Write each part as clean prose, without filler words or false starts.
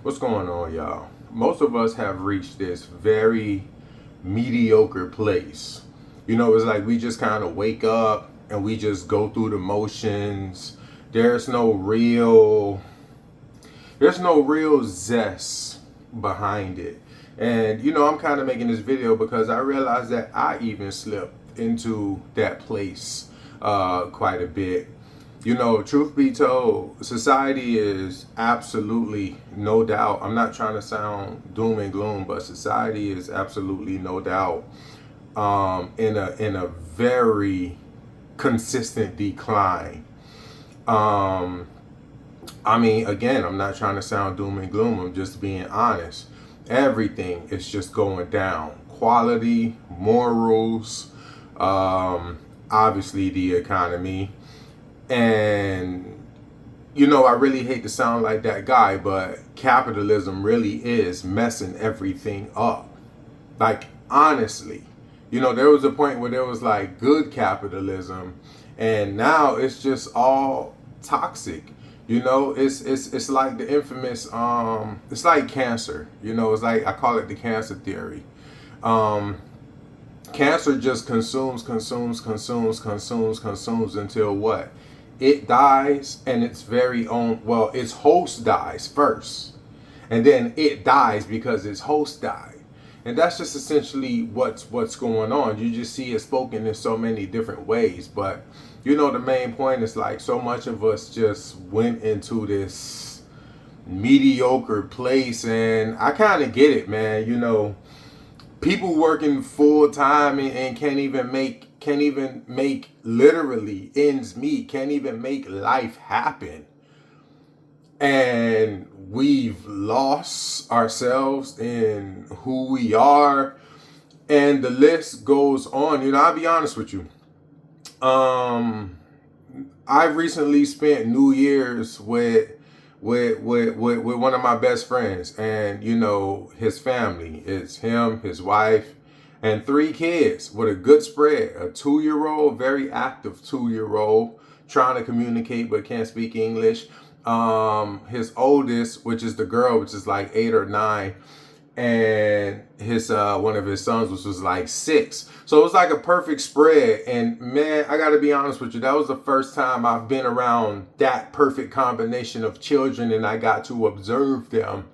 What's going on, y'all? Most of us have reached this very mediocre place. It's like we just kind of wake up and we just go through the motions. There's no real there's no real zest behind it. And I'm kind of making this video because I realized that I even slipped into that place quite a bit. Truth be told, society is absolutely, no doubt. I'm not trying to sound doom and gloom, but society is absolutely, no doubt, in a very consistent decline. Um, I mean, again, I'm not trying to sound doom and gloom. I'm just being honest. Everything is just going down. Quality, morals, obviously the economy. And, I really hate to sound like that guy, but capitalism really is messing everything up. Like, honestly, there was a point where there was like good capitalism, and now it's just all toxic. It's like the infamous it's like cancer. It's like I call it the cancer theory. Um, Cancer just consumes until what? It dies, and its very own, well, its host dies first. And then it dies because its host died. And that's just essentially what's going on. You just see it spoken in so many different ways. But the main point is like so much of us just went into this mediocre place, and I kind of get it, man. People working full time and can't even make literally ends meet, can't even make life happen. And we've lost ourselves in who we are, and the list goes on. I'll be honest with you. um I recently spent New Year's with one of my best friends, and his family. It's him, his wife, and three kids with a good spread. A 2-year old, very active 2-year old, trying to communicate but can't speak English. His oldest, which is the girl, which is like 8 or 9, and his one of his sons, which was like 6. So it was like a perfect spread. And man, I gotta be honest with you, that was the first time I've been around that perfect combination of children, and I got to observe them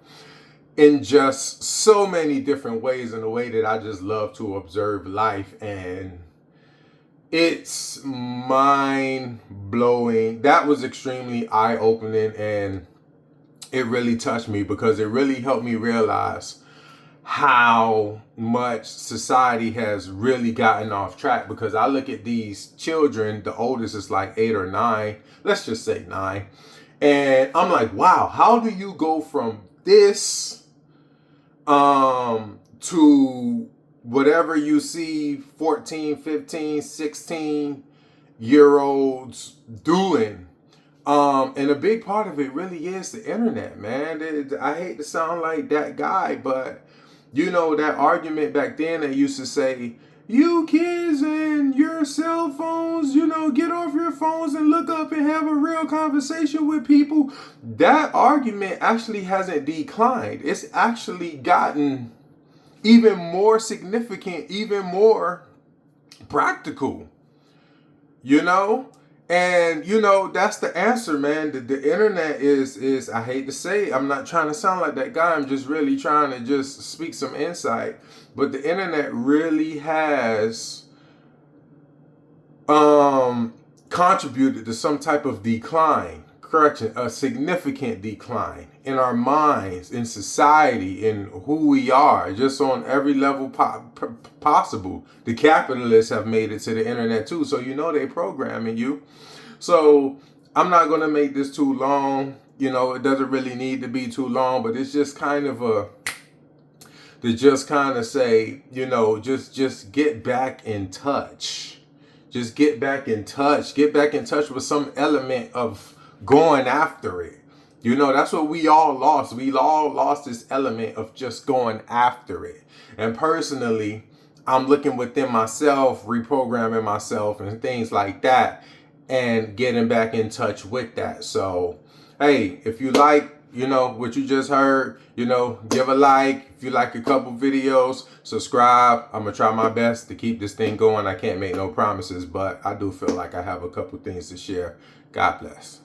in just so many different ways, in a way that I just love to observe life. And it's mind blowing. That was extremely eye opening, and it really touched me because it really helped me realize how much society has really gotten off track. Because I look at these children, the oldest is like 8 or 9, let's just say 9, and I'm like, wow, how do you go from this to whatever you see 14, 15, 16-year olds doing? And a big part of it really is the internet, man. I hate to sound like that guy, but that argument back then, they used to say, you kids and your cell phones, get off your phones and look up and have a real conversation with people. That argument actually hasn't declined. It's actually gotten even more significant, even more practical, you know? And that's the answer, man. The internet is I hate to say it, I'm not trying to sound like that guy. I'm just really trying to just speak some insight. But the internet really has contributed to some type of decline, correction, a significant decline in our minds, in society, in who we are, just on every level possible. The capitalists have made it to the internet too, so they're programming you. So I'm not going to make this too long. It doesn't really need to be too long, but it's just kind of to just kind of say, just get back in touch. Just get back in touch. Get back in touch with some element of going after it. That's what we all lost. We all lost this element of just going after it. And personally, I'm looking within myself, reprogramming myself and things like that, and getting back in touch with that. So, hey, if you like what you just heard, give a like. If you like a couple videos, subscribe. I'm going to try my best to keep this thing going. I can't make no promises, but I do feel like I have a couple things to share. God bless.